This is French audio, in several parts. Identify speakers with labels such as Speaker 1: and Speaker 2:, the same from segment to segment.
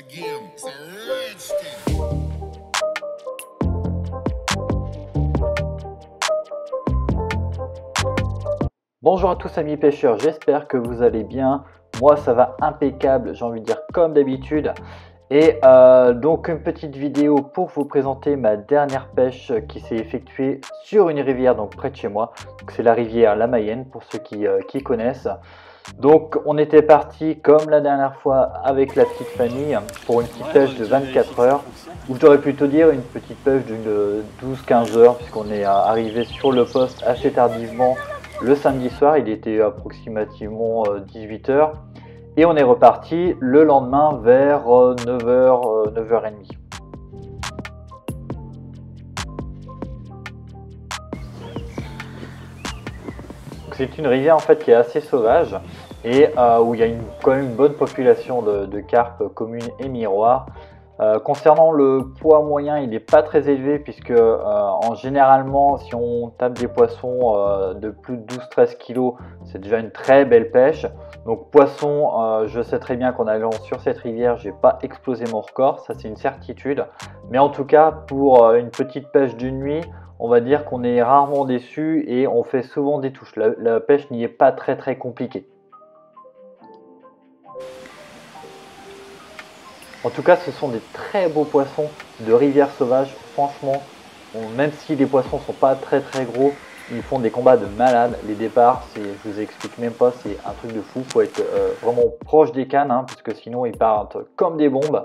Speaker 1: again. It's a redskin.
Speaker 2: Bonjour à tous amis pêcheurs, j'espère que vous allez bien. Moi ça va impeccable, j'ai envie de dire comme d'habitude. Et donc une petite vidéo pour vous présenter ma dernière pêche qui s'est effectuée sur une rivière donc près de chez moi. C'est la rivière La Mayenne pour ceux qui connaissent. Donc on était parti comme la dernière fois avec la petite famille pour une petite pêche de 24 heures. Ou j'aurais plutôt dire une petite pêche d'une 12-15 heures puisqu'on est arrivé sur le poste assez tardivement le samedi soir. Il était approximativement 18 heures. Et on est reparti le lendemain vers 9h, 9h30. C'est une rivière en fait qui est assez sauvage et où il y a quand même une bonne population de carpes communes et miroirs. Concernant le poids moyen, il n'est pas très élevé puisque généralement si on tape des poissons de plus de 12-13 kg, c'est déjà une très belle pêche. Donc poisson, je sais très bien qu'en allant sur cette rivière, j'ai pas explosé mon record, ça c'est une certitude. Mais en tout cas, pour une petite pêche d'une nuit, on va dire qu'on est rarement déçu et on fait souvent des touches. La pêche n'y est pas très compliquée. En tout cas, ce sont des très beaux poissons de rivière sauvage. Franchement, même si les poissons sont pas très gros, ils font des combats de malades. Les départs, je vous explique même pas, c'est un truc de fou. Faut être vraiment proche des cannes, parce que sinon ils partent comme des bombes.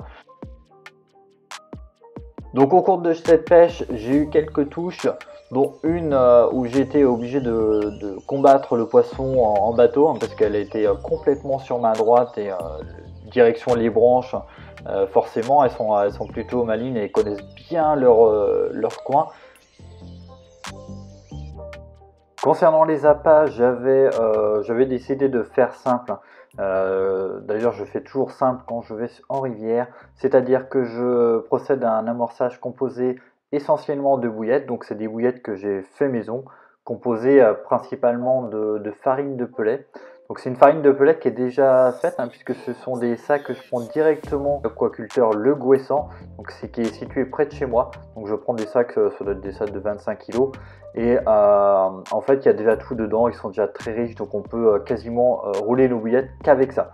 Speaker 2: Donc au cours de cette pêche, j'ai eu quelques touches, dont une où j'ai été obligé de combattre le poisson en bateau, parce qu'elle était complètement sur ma droite et direction les branches. Forcément, elles sont plutôt malines et connaissent bien leur coin. Concernant les appâts, j'avais décidé de faire simple. D'ailleurs, je fais toujours simple quand je vais en rivière, c'est-à-dire que je procède à un amorçage composé essentiellement de bouillettes. Donc, c'est des bouillettes que j'ai fait maison, composées principalement de farine de pellet. Donc, c'est une farine de pellet qui est déjà faite, puisque ce sont des sacs que je prends directement de l'aquaculteur Le Gouessant, donc qui est situé près de chez moi. Donc, je prends des sacs, ça doit être des sacs de 25 kg. Et en fait, il y a déjà tout dedans, ils sont déjà très riches, donc on peut quasiment rouler nos bouillettes qu'avec ça.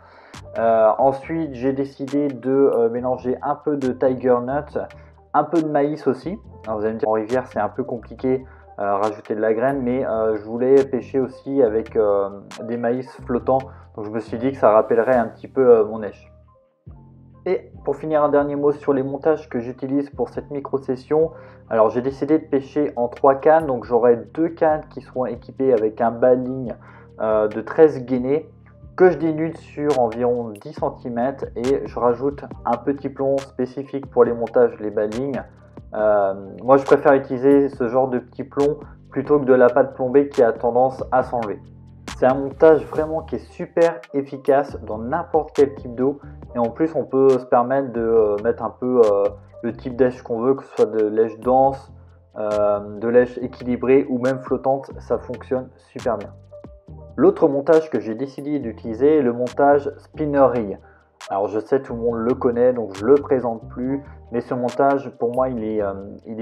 Speaker 2: Ensuite, j'ai décidé de mélanger un peu de tiger nut, un peu de maïs aussi. Alors, vous allez me dire, en rivière, c'est un peu compliqué rajouter de la graine, mais je voulais pêcher aussi avec des maïs flottants, donc je me suis dit que ça rappellerait un petit peu mon neige. Et pour finir, un dernier mot sur les montages que j'utilise pour cette micro-session. Alors j'ai décidé de pêcher en 3 cannes, donc j'aurai 2 cannes qui seront équipées avec un bas-ligne de 13 gainés que je dénude sur environ 10 cm et je rajoute un petit plomb spécifique pour les montages, les bas-lignes. Moi je préfère utiliser ce genre de petit plomb plutôt que de la pâte plombée qui a tendance à s'enlever. C'est un montage vraiment qui est super efficace dans n'importe quel type d'eau et en plus on peut se permettre de mettre un peu le type d'èche qu'on veut, que ce soit de lèche dense, de lèche équilibrée ou même flottante, ça fonctionne super bien. L'autre montage que j'ai décidé d'utiliser est le montage spinner rig. Alors je sais, tout le monde le connaît, donc je le présente plus, mais ce montage pour moi il est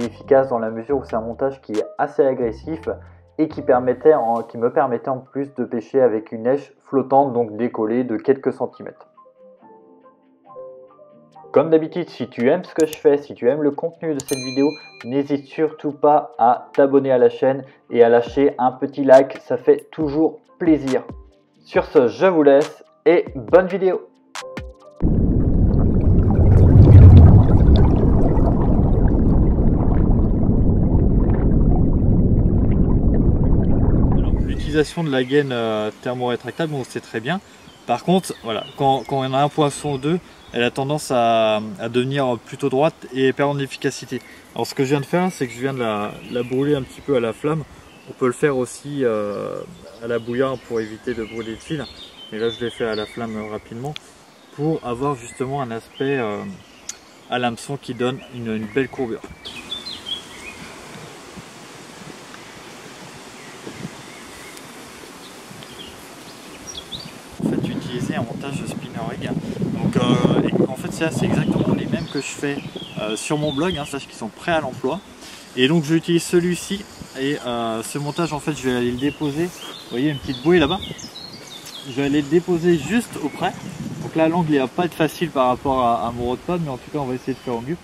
Speaker 2: efficace dans la mesure où c'est un montage qui est assez agressif et qui me permettait en plus de pêcher avec une neige flottante, donc décollée de quelques centimètres. Comme d'habitude, si tu aimes ce que je fais, si tu aimes le contenu de cette vidéo, n'hésite surtout pas à t'abonner à la chaîne et à lâcher un petit like, ça fait toujours plaisir. Sur ce, je vous laisse et bonne vidéo!
Speaker 3: L'utilisation de la gaine thermorétractable, on sait très bien. Par contre, voilà, quand on a un poisson ou deux, elle a tendance à devenir plutôt droite et perdre en efficacité. Alors ce que je viens de faire, c'est que je viens de la brûler un petit peu à la flamme. On peut le faire aussi à la bouillarde pour éviter de brûler le fil. Mais là, je l'ai fait à la flamme rapidement pour avoir justement un aspect à l'hameçon qui donne une belle courbure. En fait, utiliser un montage spinner rig. Donc, en fait, Lancia, c'est exactement les mêmes que je fais sur mon blog, hein, sache qu'ils sont prêts à l'emploi. Et donc j'utilise celui-ci et ce montage en fait je vais aller le déposer. Vous voyez une petite bouée là-bas. Je vais aller le déposer juste auprès. Donc là l'angle il va pas être facile par rapport à mon rod-pod, mais en tout cas on va essayer de faire au mieux.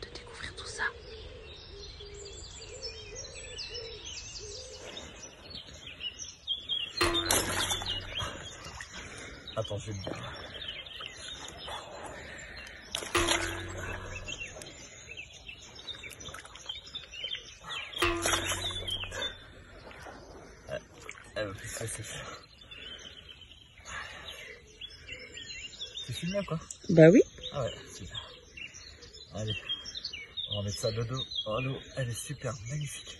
Speaker 4: De découvrir tout ça.
Speaker 3: Attends, je vais le dire. Elle va plus se laisser faire. Tu filmes là quoi?
Speaker 4: Bah oui.
Speaker 3: Ah ouais, super. Allez, on va mettre ça de dos. Oh l'eau, elle est super, magnifique.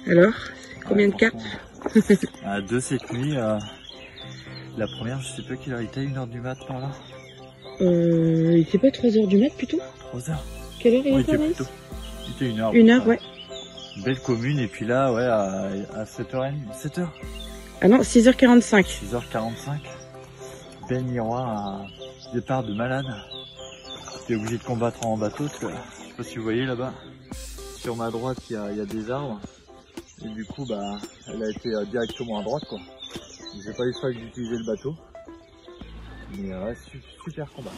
Speaker 4: Alors, combien de caps?
Speaker 3: Deux cette nuit. La première, je sais pas quelle heure il était, 1h du mat par là.
Speaker 4: Il était pas 3h du mat plutôt?
Speaker 3: 3h.
Speaker 4: Quelle heure il
Speaker 3: Oui,
Speaker 4: était, Anaïs?
Speaker 3: Il était 1h.
Speaker 4: 1h, ouais.
Speaker 3: Belle commune, et puis là, ouais, à 7h30, 7h.
Speaker 4: Ah non, 6h45.
Speaker 3: 6h45. Belle miroir à départ de malade. J'étais obligé de combattre en bateau, parce que, je sais pas si vous voyez là-bas, sur ma droite, il y a des arbres. Et du coup, bah, elle a été directement à droite, quoi. J'ai pas eu le choix d'utiliser le bateau. Mais ouais, super combat.